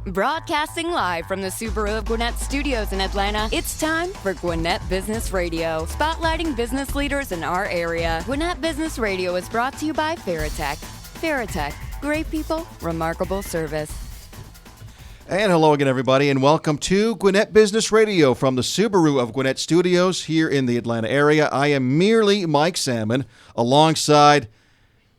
Broadcasting live from the Subaru of Gwinnett studios in Atlanta, it's time for Gwinnett Business Radio, spotlighting business leaders in our area. Gwinnett Business Radio is brought to you by FarraTech. FarraTech, great people, remarkable service. And hello again, everybody, and welcome to Gwinnett Business Radio from the Subaru of Gwinnett studios here in the Atlanta area. I am merely Mike Salmon alongside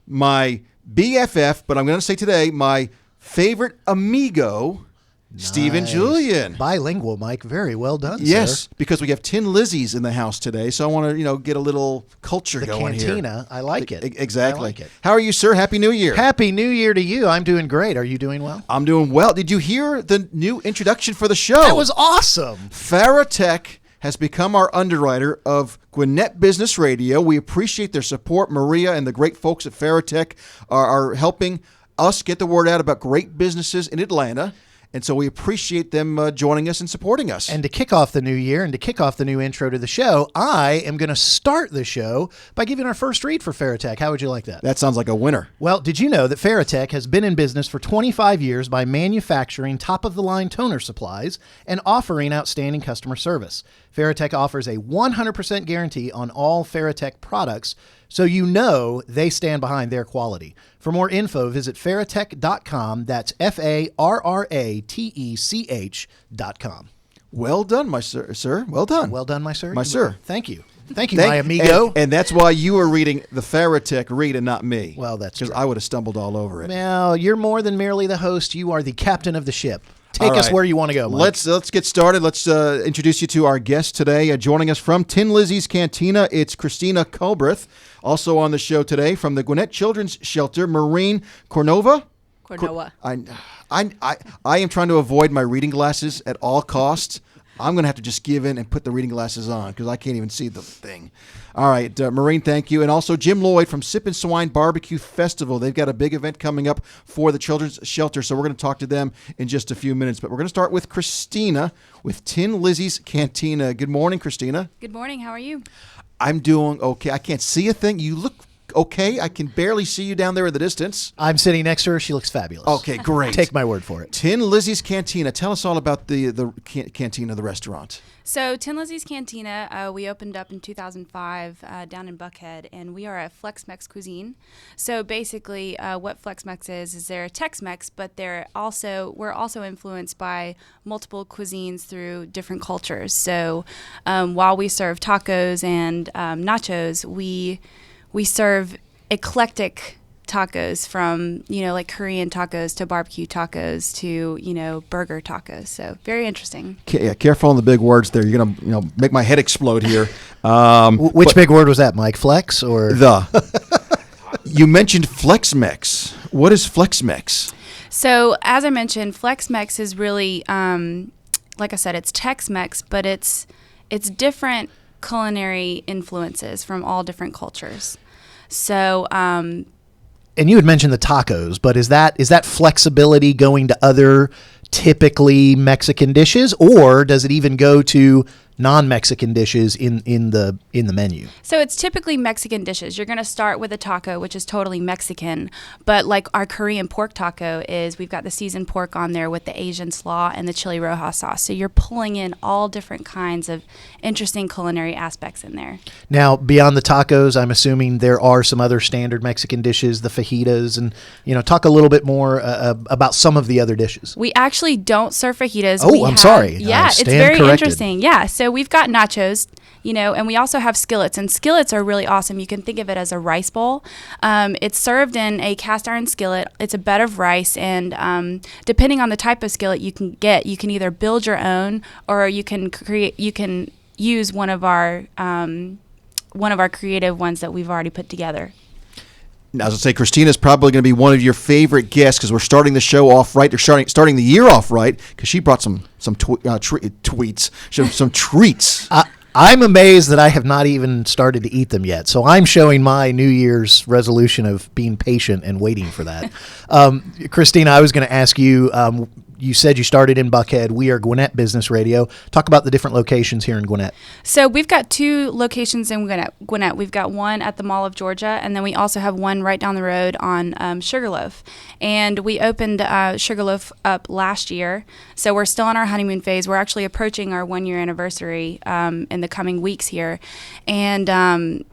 my BFF, but I'm going to say today my favorite amigo, nice. Stephen Julian. Bilingual, Mike. Very well done, yes, sir. Because we have 10 Lizzies in the house today, so I want to, get a little culture the going here. Cantina. I like it. Exactly. I like it. How are you, sir? Happy New Year. Happy New Year to you. I'm doing great. Are you doing well? I'm doing well. Did you hear the new introduction for the show? That was awesome. FarraTech has become our underwriter of Gwinnett Business Radio. We appreciate their support. Maria and the great folks at FarraTech are helping us get the word out about great businesses in Atlanta. And so we appreciate them joining us and supporting us. And to kick off the new year and to kick off the new intro to the show, I am going to start the show by giving our first read for FarraTech. How would you like that? That sounds like a winner. Well, did you know that FarraTech has been in business for 25 years by manufacturing top-of-the-line toner supplies and offering outstanding customer service? FarraTech offers a 100% guarantee on all FarraTech products, so you know they stand behind their quality. For more info, visit FarraTech.com. That's FarraTech.com. Well done, my sir. Well done. Well done, my sir. My sir. Thank you. Thank you, my amigo. And that's why you were reading the FarraTech read and not me. Well, that's true. Because I would have stumbled all over it. Well, you're more than merely the host. You are the captain of the ship. Take us where you want to go, Mike. Let's get started. Let's introduce you to our guest today. Joining us from Tin Lizzy's Cantina, it's Cristina Culbreath. Also on the show today from the Gwinnett Children's Shelter, Maureen Kornowa. I am trying to avoid my reading glasses at all costs. I'm going to have to just give in and put the reading glasses on because I can't even see the thing. All right, Maureen, thank you. And also Jim Lloyd from Swine Barbecue Festival. They've got a big event coming up for the Children's Shelter, so we're going to talk to them in just a few minutes. But we're going to start with Cristina with Tin Lizzy's Cantina. Good morning, Cristina. Good morning. How are you? I'm doing okay. I can't see a thing. You look okay. I can barely see you down there in the distance. I'm sitting next to her. She looks fabulous. Okay, great. Take my word for it. Tin Lizzy's Cantina. Tell us all about the cantina, the restaurant. So Tin Lizzy's Cantina, we opened up in 2005 down in Buckhead, and we are a Flex-Mex cuisine. So basically what Flex-Mex is they're a Tex-Mex, but we're also influenced by multiple cuisines through different cultures. So while we serve tacos and nachos, we serve eclectic tacos from, like Korean tacos to barbecue tacos to, burger tacos. So very interesting. Yeah, careful on the big words there. You're going to, make my head explode here. Which big word was that, Mike? Flex or? You mentioned Flex-Mex. What is Flex-Mex? So as I mentioned, Flex-Mex is really, like I said, it's Tex-Mex, but it's different culinary influences from all different cultures. So, and you had mentioned the tacos, but is that flexibility going to other typically Mexican dishes, or does it even go to non-Mexican dishes in the menu? So it's typically Mexican dishes. You're going to start with a taco, which is totally Mexican, but like our Korean pork taco we've got the seasoned pork on there with the Asian slaw and the chili roja sauce. So you're pulling in all different kinds of interesting culinary aspects in there. Now, beyond the tacos, I'm assuming there are some other standard Mexican dishes, the fajitas, and talk a little bit more about some of the other dishes. We actually don't serve fajitas. I'm sorry. Yeah, it's very interesting. Yeah, so we've got nachos, and we also have skillets. And skillets are really awesome. You can think of it as a rice bowl. It's served in a cast iron skillet. It's a bed of rice, and depending on the type of skillet you can get, you can either build your own or you can use one of our creative ones that we've already put together. Now, as I say, Cristina is probably going to be one of your favorite guests because we're starting the show off right. They're starting the year off right because she brought some tweets, some treats. I'm amazed that I have not even started to eat them yet. So I'm showing my New Year's resolution of being patient and waiting for that. Cristina, I was going to ask you, you said you started in Buckhead. We are Gwinnett Business Radio. Talk about the different locations here in Gwinnett. So we've got 2 locations in Gwinnett. We've got one at the Mall of Georgia, and then we also have one right down the road on Sugarloaf. And we opened Sugarloaf up last year, so we're still in our honeymoon phase. We're actually approaching our 1-year anniversary in the coming weeks here. And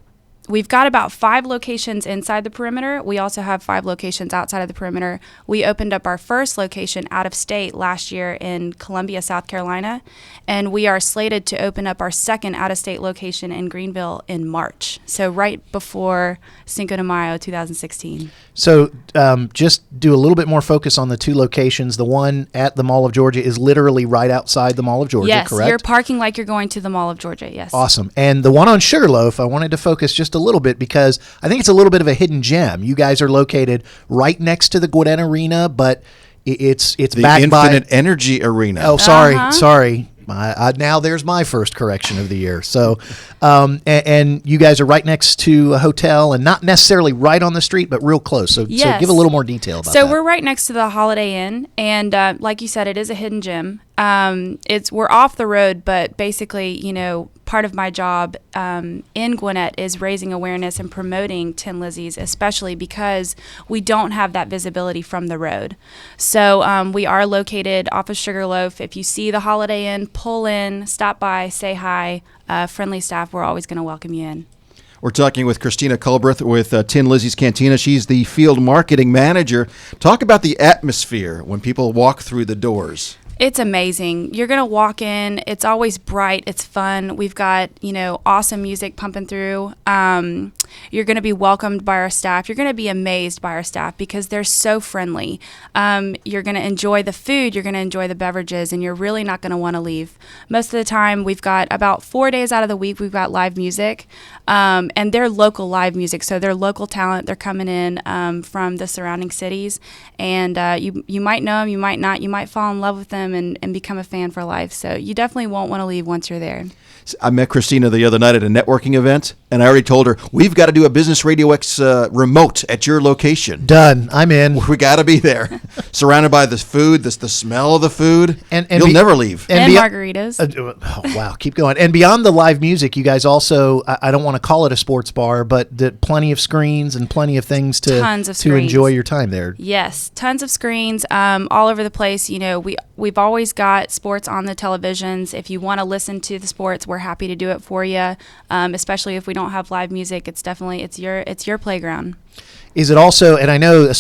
we've got about 5 locations inside the perimeter. We also have 5 locations outside of the perimeter. We opened up our first location out of state last year in Columbia, South Carolina, and we are slated to open up our second out-of-state location in Greenville in March, so right before Cinco de Mayo 2016. So just do a little bit more focus on the 2 locations. The one at the Mall of Georgia is literally right outside the Mall of Georgia, yes, correct? You're parking like you're going to the Mall of Georgia, yes. Awesome. And the one on Sugarloaf, I wanted to focus just a little bit because I think it's a little bit of a hidden gem. You guys are located right next to the Gwinnett Arena, but it's The backed by Infinite Energy Arena. Oh, sorry. Now there's my first correction of the year. So, and you guys are right next to a hotel, and not necessarily right on the street, but real close. So, Yes. so give a little more detail about that. So we're right next to the Holiday Inn, and like you said, it is a hidden gem. We're off the road, but basically, part of my job in Gwinnett is raising awareness and promoting Tin Lizzy's, especially because we don't have that visibility from the road. So we are located off of Sugarloaf. If you see the Holiday Inn, pull in, stop by, say hi. Friendly staff, we're always going to welcome you in. We're talking with Cristina Culbreath with Tin Lizzy's Cantina. She's the field marketing manager. Talk about the atmosphere when people walk through the doors. It's amazing. You're going to walk in. It's always bright. It's fun. We've got, awesome music pumping through. You're going to be welcomed by our staff. You're going to be amazed by our staff because they're so friendly. You're going to enjoy the food. You're going to enjoy the beverages, and you're really not going to want to leave. Most of the time, we've got about 4 days out of the week, we've got live music, and they're local live music. So they're local talent. They're coming in from the surrounding cities, and you might know them, you might not. You might fall in love with them and become a fan for life. So you definitely won't want to leave once you're there. I met Cristina the other night at a networking event, and I already told her, we've got to do a Business RadioX remote at your location. Done. I'm in. We got to be there. Surrounded by the food, the smell of the food. And You'll never leave. And margaritas. Oh, wow. Keep going. And beyond the live music, you guys also, I don't want to call it a sports bar, but plenty of screens and plenty of things to enjoy your time there. Yes. Tons of screens all over the place. We've always got sports on the televisions. If you want to listen to the sports, we're happy to do it for you. Especially if we don't have live music, it's your playground. Is it also, and I know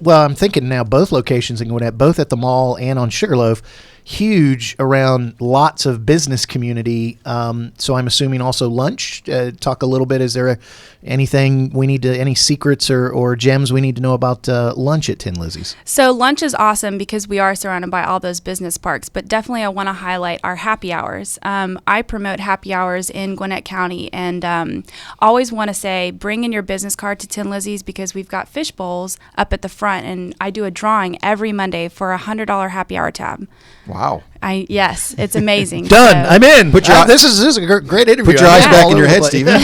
I'm thinking now both locations in Gwinnett, both at the mall and on Sugarloaf, huge around lots of business community. So I'm assuming also lunch. Talk a little bit. Is there anything we need to, any secrets or gems we need to know about lunch at Tin Lizzy's? So lunch is awesome because we are surrounded by all those business parks, but definitely I want to highlight our happy hours. I promote happy hours in Gwinnett County, and always want to say bring in your business card to Tin Lizzy's because we've got fish bowls up at the front, and I do a drawing every Monday for a $100 happy hour tab. Wow. Yes, it's amazing. Done. I'm in. This is a great interview. Put your eyes back in your head, Stephen.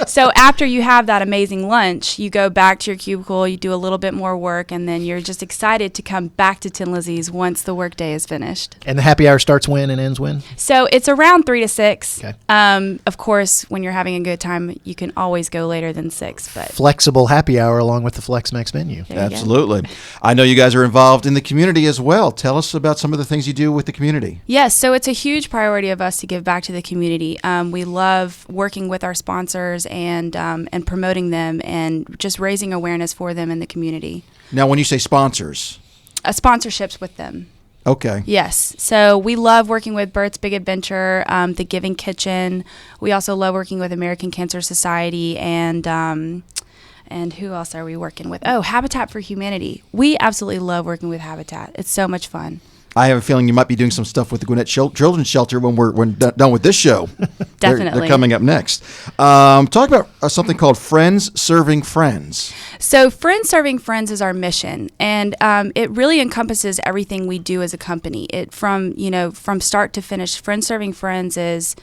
So after you have that amazing lunch, you go back to your cubicle, you do a little bit more work, and then you're just excited to come back to Tin Lizzy's once the workday is finished. And the happy hour starts when and ends when? So it's around 3 to 6. Okay. Of course, when you're having a good time, you can always go later than 6. But flexible happy hour along with the FlexMex menu. Absolutely. I know you guys are involved in the community as well. Tell us about some of the things you do with the community. Yes, so it's a huge priority of us to give back to the community. We love working with our sponsors and promoting them and just raising awareness for them in the community. Now, when you say sponsors? Sponsorships with them. Okay. Yes. So we love working with Bert's Big Adventure, The Giving Kitchen. We also love working with American Cancer Society and who else are we working with? Oh, Habitat for Humanity. We absolutely love working with Habitat. It's so much fun. I have a feeling you might be doing some stuff with the Gwinnett Children's Shelter when we're done with this show. Definitely. They're coming up next. Talk about something called Friends Serving Friends. So Friends Serving Friends is our mission, and it really encompasses everything we do as a company. From start to finish. Friends Serving Friends is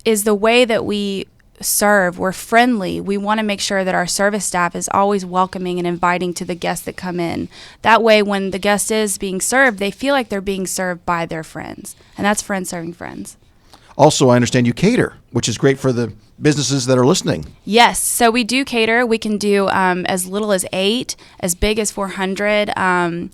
the way that we serve, we're friendly. We want to make sure that our service staff is always welcoming and inviting to the guests that come in. That way, when the guest is being served, they feel like they're being served by their friends. And that's friends serving friends. Also, I understand you cater, which is great for the businesses that are listening. Yes. So we do cater. We can do as little as 8, as big as 400.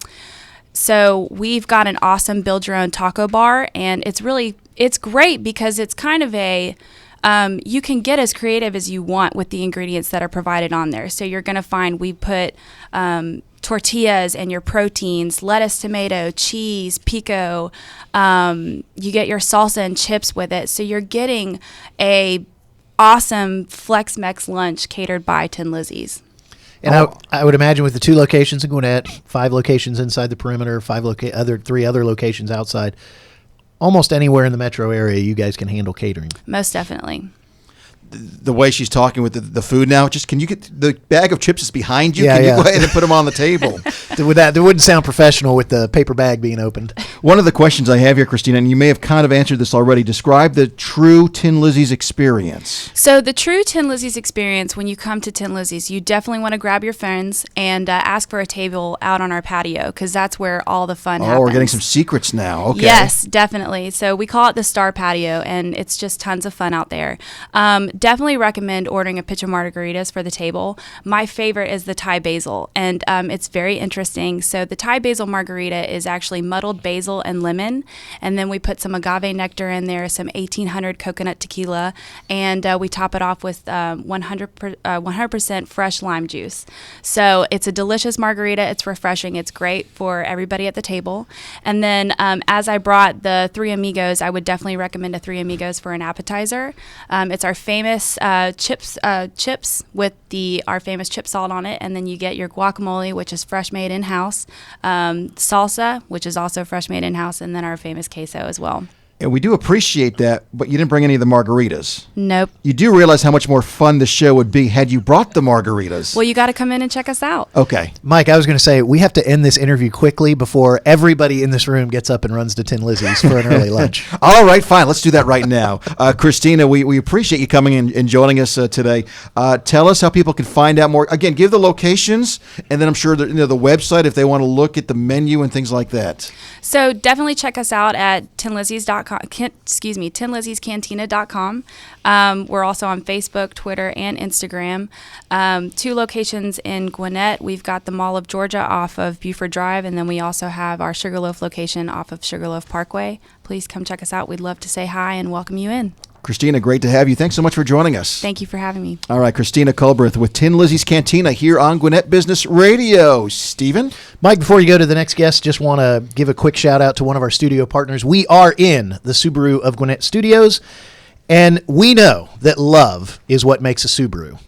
So we've got an awesome build your own taco bar, and it's great because it's kind of you can get as creative as you want with the ingredients that are provided on there. So you're going to find we put tortillas and your proteins, lettuce, tomato, cheese, pico. You get your salsa and chips with it. So you're getting a awesome Flex-Mex lunch catered by Tin Lizzy's. And I would imagine with the 2 locations in Gwinnett, 5 locations inside the perimeter, 3 other locations outside, almost anywhere in the metro area, you guys can handle catering. Most definitely. The way she's talking with the food now, just can you get the bag of chips is behind you? Yeah, can you go ahead and put them on the table? That wouldn't sound professional with the paper bag being opened. One of the questions I have here, Cristina, and you may have kind of answered this already, describe the true Tin Lizzy's experience. So the true Tin Lizzy's experience, when you come to Tin Lizzy's, you definitely want to grab your friends and ask for a table out on our patio, because that's where all the fun happens. Oh, we're getting some secrets now. Okay. Yes, definitely. So we call it the Star Patio, and it's just tons of fun out there. Definitely recommend ordering a pitcher of margaritas for the table. My favorite is the Thai basil, and it's very interesting. So the Thai basil margarita is actually muddled basil and lemon, and then we put some agave nectar in there, some 1800 coconut tequila, and we top it off with 100% fresh lime juice. So it's a delicious margarita. It's refreshing. It's great for everybody at the table. And then as I brought the Three Amigos, I would definitely recommend a Three Amigos for an appetizer. It's our famous chips with our famous chip salt on it, and then you get your guacamole, which is fresh made in-house, salsa, which is also fresh made in-house, and then our famous queso as well. And we do appreciate that, but you didn't bring any of the margaritas. Nope. You do realize how much more fun the show would be had you brought the margaritas. Well, you got to come in and check us out. Okay. Mike, I was going to say, we have to end this interview quickly before everybody in this room gets up and runs to Tin Lizzy's for an early lunch. All right, fine. Let's do that right now. Cristina, we appreciate you coming in and joining us today. Tell us how people can find out more. Again, give the locations, and then I'm sure the website if they want to look at the menu and things like that. So definitely check us out at tinlizzyscantina.com. We're also on Facebook, Twitter, and Instagram. 2 locations in Gwinnett. We've got the Mall of Georgia off of Buford Drive, and then we also have our Sugarloaf location off of Sugarloaf Parkway. Please come check us out. We'd love to say hi and welcome you in. Cristina, great to have you. Thanks so much for joining us. Thank you for having me. All right, Cristina Culbreath with Tin Lizzy's Cantina here on Gwinnett Business Radio. Stephen? Mike, before you go to the next guest, just want to give a quick shout out to one of our studio partners. We are in the Subaru of Gwinnett studios, and we know that love is what makes a Subaru.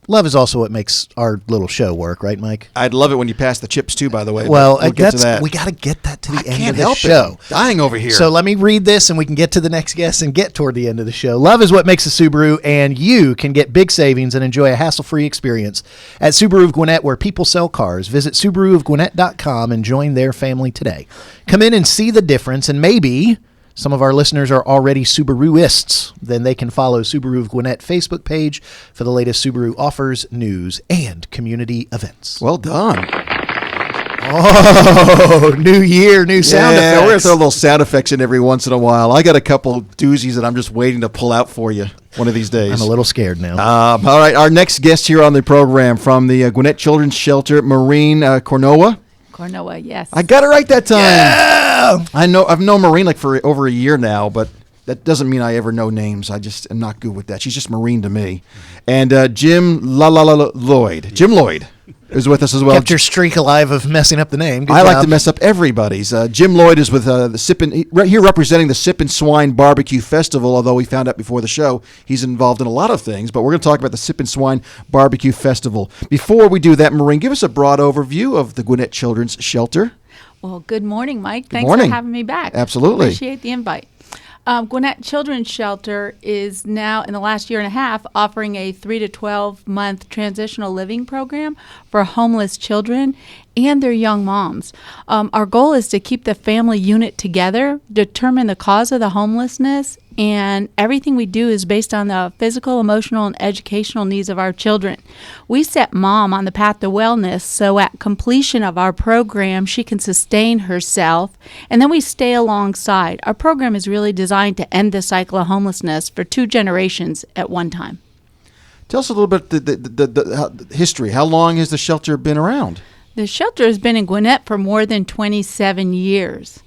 Love is also what makes our little show work, right, Mike? I'd love it when you pass the chips, too, by the way. Well, we'll get to that. We got to get that to the end can't of the help show. It. I'm dying over here. So let me read this, and we can get to the next guest and get toward the end of the show. Love is what makes a Subaru, and you can get big savings and enjoy a hassle-free experience at Subaru of Gwinnett, where people sell cars. Visit SubaruofGwinnett.com and join their family today. Come in and see the difference, and maybe some of our listeners are already Subaruists. Then they can follow Subaru of Gwinnett Facebook page for the latest Subaru offers, news, and community events. Well done. Oh, new year, new sound effects. Yeah, we're going to throw little sound effects in every once in a while. I got a couple doozies that I'm just waiting to pull out for you one of these days. I'm a little scared now. All right, our next guest here on the program from the Gwinnett Children's Shelter, Maureen Kornowa. Kornowa, yes. I got it right that time. Yeah! I've known Maureen like for over a year now, but that doesn't mean I ever know names. I just am not good with that. She's just Maureen to me. And Lloyd. Jim Lloyd is with us as well. Kept your streak alive of messing up the name. Good I job. like to mess up everybody's. Jim Lloyd is with the right here representing the Sip and Swine Barbecue Festival, although we found out before the show he's involved in a lot of things, but we're going to talk about the Sip and Swine Barbecue Festival. Before we do that, Maureen, give us a broad overview of the Gwinnett Children's Shelter. Well, good morning, Mike. Thanks morning. for having me back. Absolutely. Appreciate the invite. Gwinnett Children's Shelter is now, in the last year and a half, offering a 3 to 12-month transitional living program for homeless children and their young moms. Our goal is to keep the family unit together, determine the cause of the homelessness, and everything we do is based on the physical, emotional, and educational needs of our children. We set mom on the path to wellness, so at completion of our program, she can sustain herself, and then we stay alongside. Our program is really designed to end the cycle of homelessness for 2 generations at one time. Tell us a little bit the history. How long has the shelter been around? The shelter has been in Gwinnett for more than 27 years.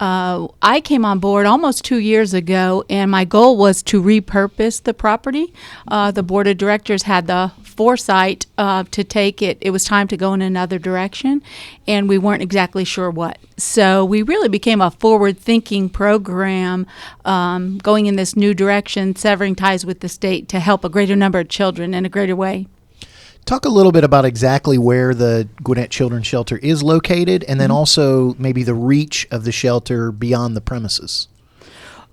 I came on board almost 2 years ago, and my goal was to repurpose the property. The board of directors had the foresight to take it. It was time to go in another direction, and we weren't exactly sure what. So we really became a forward-thinking program, going in this new direction, severing ties with the state to help a greater number of children in a greater way. Talk a little bit about exactly where the Gwinnett Children's Shelter is located, and then also maybe the reach of the shelter beyond the premises.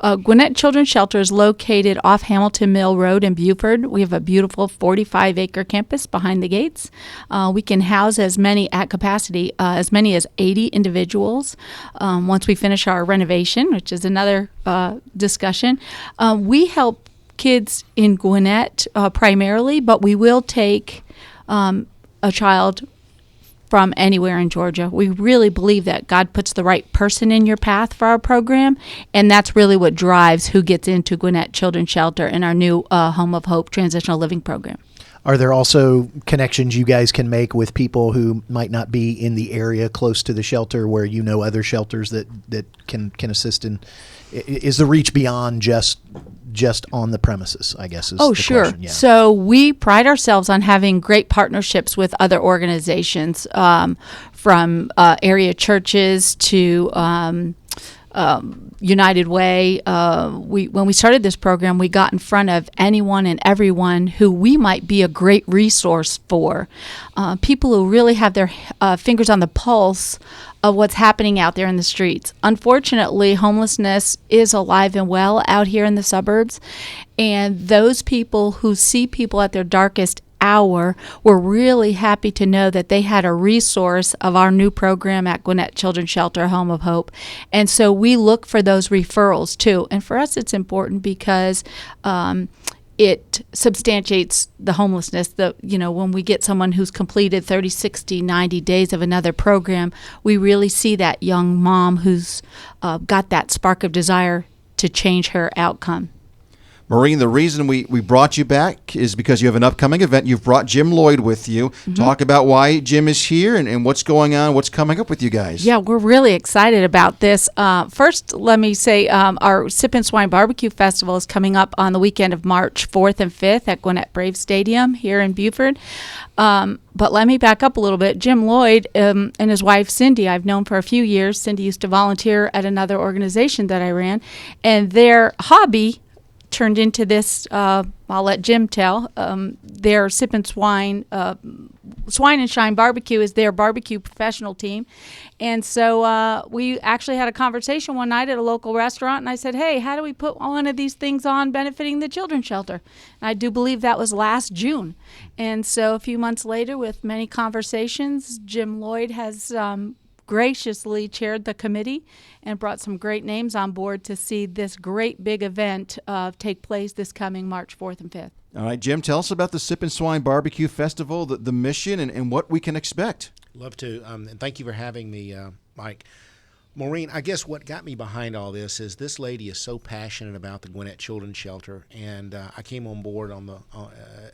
Gwinnett Children's Shelter is located off Hamilton Mill Road in Beaufort. We have a beautiful 45-acre campus behind the gates. We can house as many at capacity, as many as 80 individuals. Once we finish our renovation, which is another discussion, we help kids in Gwinnett primarily, but we will take a child from anywhere in Georgia. We really believe that God puts the right person in your path for our program, and that's really what drives who gets into Gwinnett Children's Shelter and our new Home of Hope Transitional Living Program. Are there also connections you guys can make with people who might not be in the area close to the shelter, where you know other shelters that can assist in? Is the reach beyond just on the premises, I guess, is Oh, the sure. question. Yeah. So we pride ourselves on having great partnerships with other organizations, from area churches to United Way. When we started this program, we got in front of anyone and everyone who we might be a great resource for. People who really have their fingers on the pulse of what's happening out there in the streets. Unfortunately, homelessness is alive and well out here in the suburbs, and those people who see people at their darkest hour were really happy to know that they had a resource of our new program at Gwinnett Children's Shelter, Home of Hope. And so we look for those referrals too. And for us, it's important because it substantiates the homelessness. When we get someone who's completed 30, 60, 90 days of another program, we really see that young mom who's got that spark of desire to change her outcome. Maureen, the reason we brought you back is because you have an upcoming event. You've brought Jim Lloyd with you. Mm-hmm. Talk about why Jim is here and what's going on, what's coming up with you guys. Yeah, we're really excited about this. First, let me say our Sip and Swine Barbecue Festival is coming up on the weekend of March 4th and 5th at Gwinnett Brave Stadium here in Beaufort. But let me back up a little bit. Jim Lloyd and his wife, Cindy, I've known for a few years. Cindy used to volunteer at another organization that I ran, and their hobby turned into this, I'll let Jim tell, their Sip and Swine, Swine and Shine Barbecue is their barbecue professional team. And so we actually had a conversation one night at a local restaurant, and I said, hey, how do we put one of these things on benefiting the children's shelter? And I do believe that was last June. And so a few months later, with many conversations, Jim Lloyd has graciously chaired the committee and brought some great names on board to see this great big event take place this coming March 4th and 5th. All right, Jim, tell us about the Sip and Swine Barbecue Festival, the mission, and what we can expect. Love to, and thank you for having me, Mike. Maureen, I guess what got me behind all this is this lady is so passionate about the Gwinnett Children's Shelter, and I came on board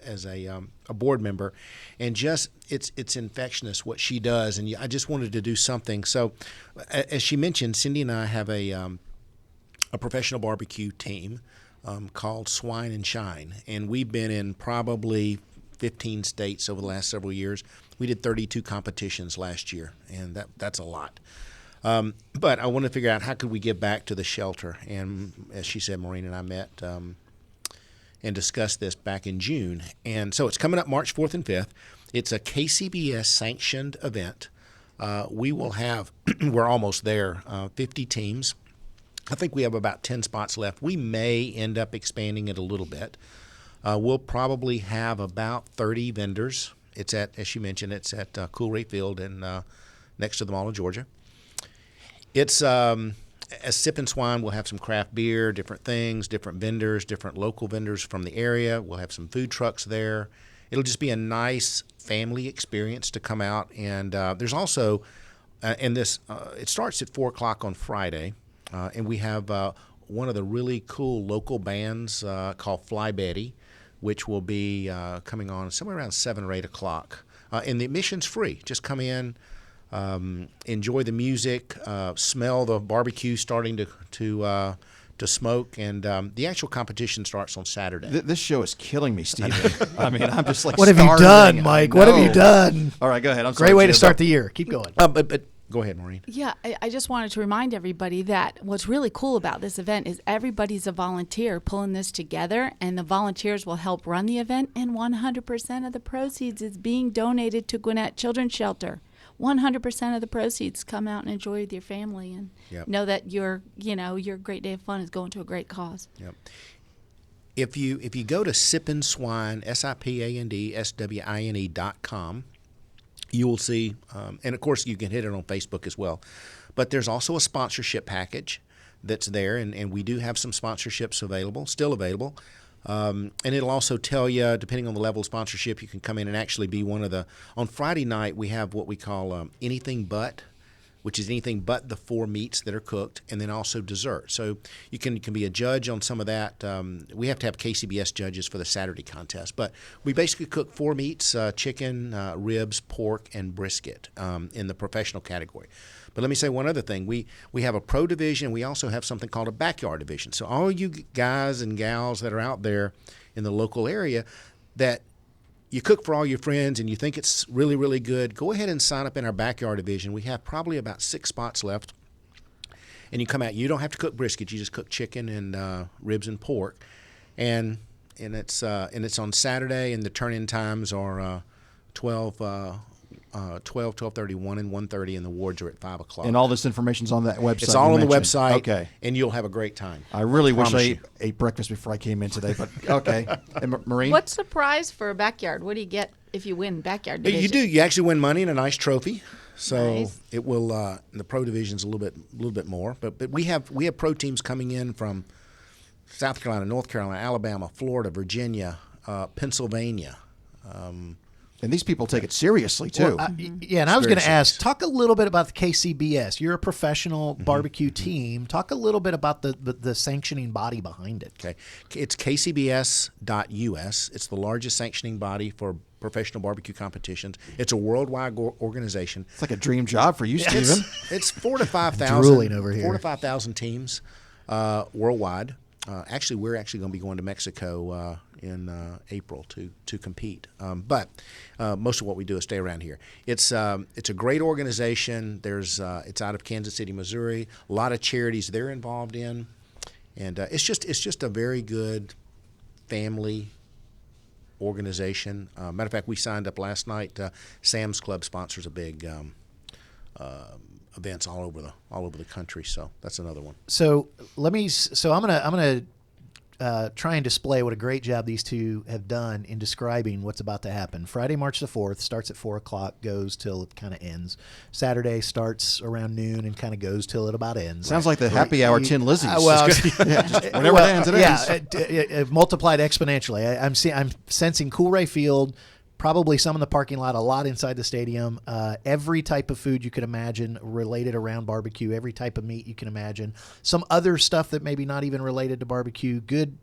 as a board member, and just it's infectious what she does, and I just wanted to do something. So, as she mentioned, Cindy and I have a professional barbecue team called Swine and Shine, and we've been in probably 15 states over the last several years. We did 32 competitions last year, and that's a lot. But I want to figure out how could we give back to the shelter. And as she said, Maureen and I met and discussed this back in June. And so it's coming up March 4th and 5th. It's a KCBS sanctioned event. We will have, we're almost there, 50 teams. I think we have about 10 spots left. We may end up expanding it a little bit. We'll probably have about 30 vendors. It's at, as you mentioned, it's at Culbreath Field and next to the Mall of Georgia. It's as Sip and Swine, we'll have some craft beer, different things, different vendors, different local vendors from the area. We'll have some food trucks there. It'll just be a nice family experience to come out. And there's also, it starts at 4 o'clock on Friday, and we have one of the really cool local bands called Fly Betty, which will be coming on somewhere around 7 or 8 o'clock. And the admission's free. Just come in. Enjoy the music, smell the barbecue starting to smoke, and the actual competition starts on Saturday. This show is killing me, Steven. I mean, I'm just like, what have you done, Mike? What have you done? All right, go ahead. Great way to start the year. Keep going. But go ahead, Maureen. Yeah, I just wanted to remind everybody that what's really cool about this event is everybody's a volunteer pulling this together, and the volunteers will help run the event, and 100% of the proceeds is being donated to Gwinnett Children's Shelter. 100% of the proceeds come out and enjoy with your family, and know that your great day of fun is going to a great cause. Yep. If you go to Sip and Swine, SIPANDSWINE.com, you will see, and of course you can hit it on Facebook as well, but there's also a sponsorship package that's there, and we do have some sponsorships still available. And it'll also tell you, depending on the level of sponsorship, you can come in and actually be one of the. On Friday night, we have what we call anything but, which is anything but the 4 meats that are cooked, and then also dessert. So you can be a judge on some of that. We have to have KCBS judges for the Saturday contest, but we basically cook 4 meats: chicken, ribs, pork, and brisket in the professional category. But let me say one other thing. We have a pro division. We also have something called a backyard division. So all you guys and gals that are out there in the local area that you cook for all your friends and you think it's really, really good, go ahead and sign up in our backyard division. We have probably about 6 spots left. And you come out. You don't have to cook brisket. You just cook chicken and ribs and pork. And it's on Saturday, and the turn-in times are 12:30, 1, and 1:30, and the awards are at 5 o'clock. And all this information's on that website. It's all on the website. Okay. And you'll have a great time. I really wish I ate breakfast before I came in today, but okay. And Maureen? What's the prize for a backyard? What do you get if you win backyard division? You do. You actually win money and a nice trophy. So Nice. it will. The pro division's a little bit more, but we have pro teams coming in from South Carolina, North Carolina, Alabama, Florida, Virginia, Pennsylvania. And these people take it seriously, too. Well, and I was going to ask, talk a little bit about the KCBS. You're a professional barbecue team. Talk a little bit about the sanctioning body behind it. Okay. It's kcbs.us. It's the largest sanctioning body for professional barbecue competitions. It's a worldwide organization. It's like a dream job for you, Steven. It's 4,000 to 5,000. Drooling over here. 4,000 to 5,000 teams worldwide. Actually, we're actually going to be going to Mexico in April to compete. But most of what we do is stay around here. It's a great organization. It's out of Kansas City, Missouri. A lot of charities they're involved in, and it's just a very good family organization. Matter of fact, we signed up last night. Sam's Club sponsors a big events all over the country. So that's another one. So I'm gonna try and display what a great job these two have done in describing what's about to happen. Friday, March the 4th starts at 4 o'clock, goes till it kind of ends. Saturday starts around noon and kind of goes till it about ends. Sounds like the happy hour 10 Lizzies. Whenever it ends, it ends. Multiplied exponentially. I'm sensing Cool Ray Field, probably some in the parking lot, a lot inside the stadium. Every type of food you could imagine related around barbecue, every type of meat you can imagine. Some other stuff that maybe not even related to barbecue. Good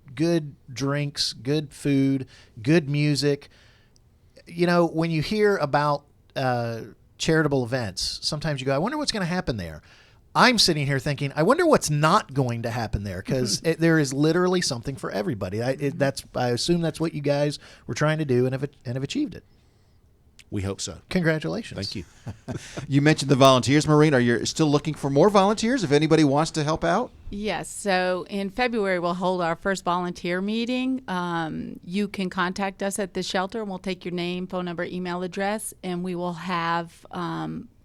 drinks, good food, good music. You know, when you hear about charitable events, sometimes you go, I wonder what's going to happen there. I'm sitting here thinking, I wonder what's not going to happen there, because there is literally something for everybody. I assume that's what you guys were trying to do and have achieved it. We hope so. Congratulations. Thank you. You mentioned the volunteers, Maureen. Are you still looking for more volunteers if anybody wants to help out? Yes. So in February, we'll hold our first volunteer meeting. You can contact us at the shelter, and we'll take your name, phone number, email address, and we will have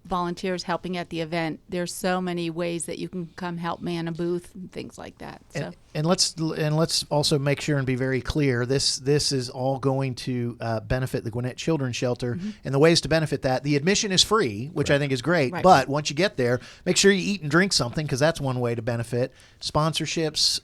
volunteers helping at the event. There's so many ways that you can come help man a booth and things like that. So. And let's also make sure and be very clear. This is all going to benefit the Gwinnett Children's Shelter, and the ways to benefit that. The admission is free, which I think is great. Right. But once you get there, make sure you eat and drink something, because that's one way to benefit. Sponsorships,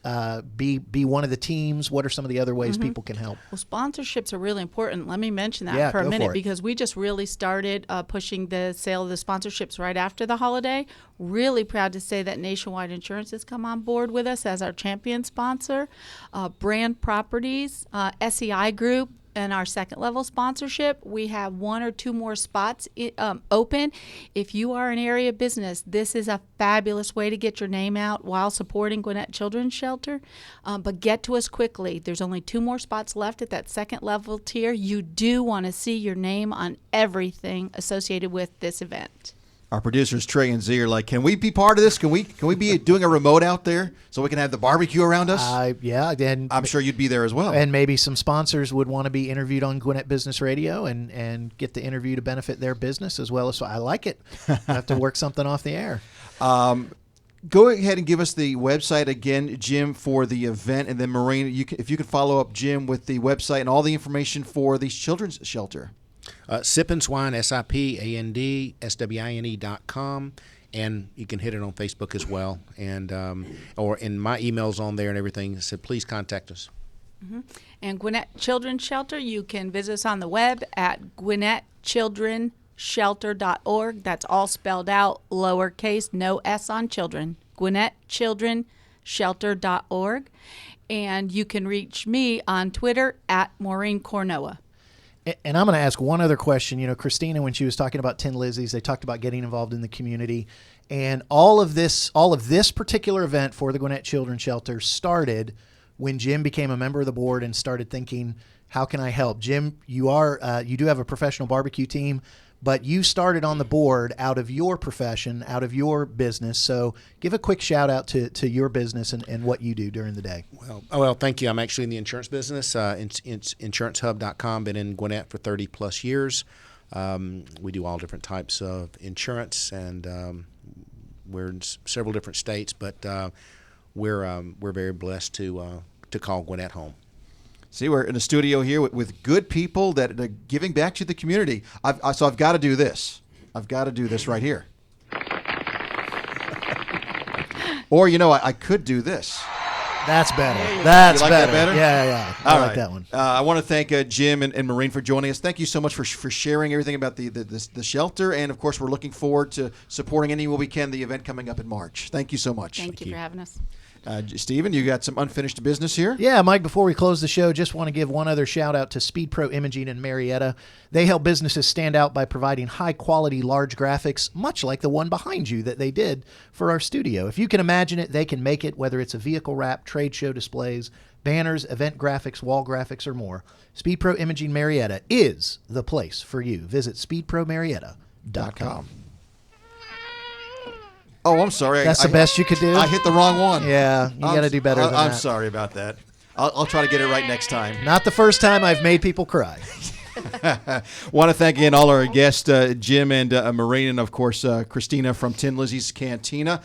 be one of the teams. What are some of the other ways people can help? Well, sponsorships are really important. Let me mention that for a minute, because we just really started pushing the sale of the sponsorships right after the holiday. Really proud to say that Nationwide Insurance has come on board with us as our champion sponsor. Brand Properties, SEI Group, and our second level sponsorship. We have 1 or 2 more spots open. If you are an area business, this is a fabulous way to get your name out while supporting Gwinnett Children's Shelter. But get to us quickly. There's only 2 more spots left at that second level tier. You do want to see your name on everything associated with this event. Our producers Trey and Z are like, can we be part of this? Can we be doing a remote out there so we can have the barbecue around us? Yeah, and I'm sure you'd be there as well. And maybe some sponsors would want to be interviewed on Gwinnett Business Radio and get the interview to benefit their business as well. I like it. I have to work something off the air. Go ahead and give us the website again, Jim, for the event, and then Maureen, if you could follow up Jim with the website and all the information for the children's shelter. Sip and Swine, SIPANDSWINE.com, and you can hit it on Facebook as well, and or in my emails on there and everything. So please contact us. And Gwinnett Children's Shelter, you can visit us on the web at GwinnettChildrenShelter.org. That's all spelled out, lowercase, no S on children. GwinnettChildrenShelter.org. And you can reach me on Twitter at Maureen Kornowa. And I'm going to ask one other question. You know, Cristina, when she was talking about 10 Lizzies, they talked about getting involved in the community. And all of this particular event for the Gwinnett Children's Shelter started when Jim became a member of the board and started thinking, how can I help? Jim, you do have a professional barbecue team, but you started on the board out of your profession, out of your business. So give a quick shout out to your business and what you do during the day. Well, thank you. I'm actually in the insurance business, InsuranceHub.com. Been in Gwinnett for 30 plus years. We do all different types of insurance, and we're in several different states, but we're very blessed to call Gwinnett home. See, we're in a studio here with good people that are giving back to the community. So I've got to do this. I've got to do this right here. Or, I could do this. That's better. That's you like better. That better? Yeah. I like that one. I want to thank Jim and Maureen for joining us. Thank you so much for sharing everything about the shelter. And, of course, we're looking forward to supporting any way we can the event coming up in March. Thank you so much. Thank you for having us. Stephen, you got some unfinished business here? Yeah, Mike, before we close the show, just want to give one other shout out to Speed Pro Imaging in Marietta. They help businesses stand out by providing high-quality, large graphics, much like the one behind you that they did for our studio. If you can imagine it, they can make it, whether it's a vehicle wrap, trade show displays, banners, event graphics, wall graphics, or more. Speed Pro Imaging Marietta is the place for you. Visit speedpromarietta.com. Oh, I'm sorry. That's the best you could do? I hit the wrong one. Yeah, you got to do better than that. I'm sorry about that. I'll try to get it right next time. Not the first time I've made people cry. Want to thank again all our guests, Jim and Maureen, and of course Cristina from Tin Lizzy's Cantina.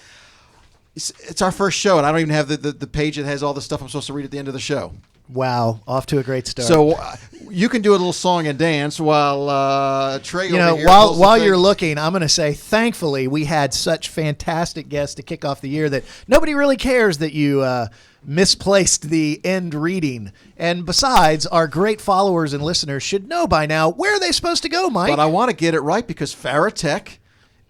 It's our first show, and I don't even have the page that has all the stuff I'm supposed to read at the end of the show. Wow, off to a great start. So you can do a little song and dance while Trey. While you're looking, I'm going to say, thankfully, we had such fantastic guests to kick off the year that nobody really cares that you misplaced the end reading. And besides, our great followers and listeners should know by now where are they supposed to go, Mike. But I want to get it right because FarraTech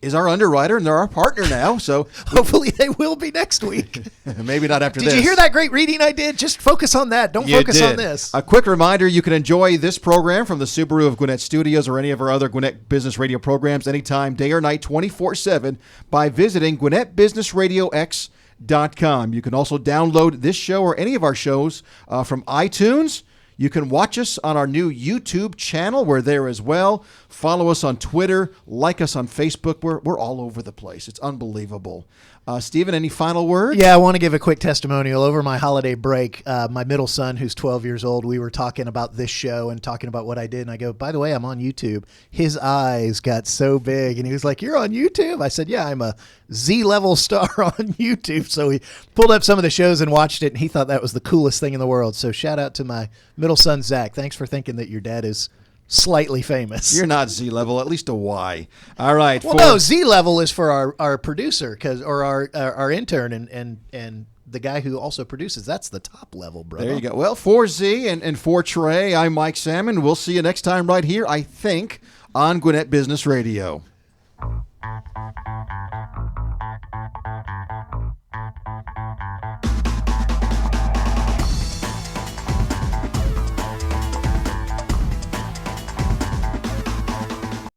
is our underwriter, and they're our partner now. So hopefully they will be next week. Maybe not after this. Did you hear that great reading I did? Just focus on that. Don't focus on this. A quick reminder, you can enjoy this program from the Subaru of Gwinnett Studios or any of our other Gwinnett Business Radio programs anytime, day or night, 24/7 by visiting GwinnettBusinessRadioX.com. You can also download this show or any of our shows from iTunes. You can watch us on our new YouTube channel. We're there as well. Follow us on Twitter. Like us on Facebook. We're all over the place. It's unbelievable. Stephen, any final words? Yeah, I want to give a quick testimonial. Over my holiday break, my middle son, who's 12 years old, we were talking about this show and talking about what I did. And I go, by the way, I'm on YouTube. His eyes got so big. And he was like, you're on YouTube? I said, yeah, I'm a Z-level star on YouTube. So he pulled up some of the shows and watched it. And he thought that was the coolest thing in the world. So shout out to my middle son, Zach. Thanks for thinking that your dad is slightly famous. You're not Z-level, at least a Y. All right. Well, no, Z-level is for our producer or our intern and the guy who also produces. That's the top level, brother. There you go. Well, for Z and for Trey, I'm Mike Salmon. We'll see you next time right here, I think, on Gwinnett Business Radio.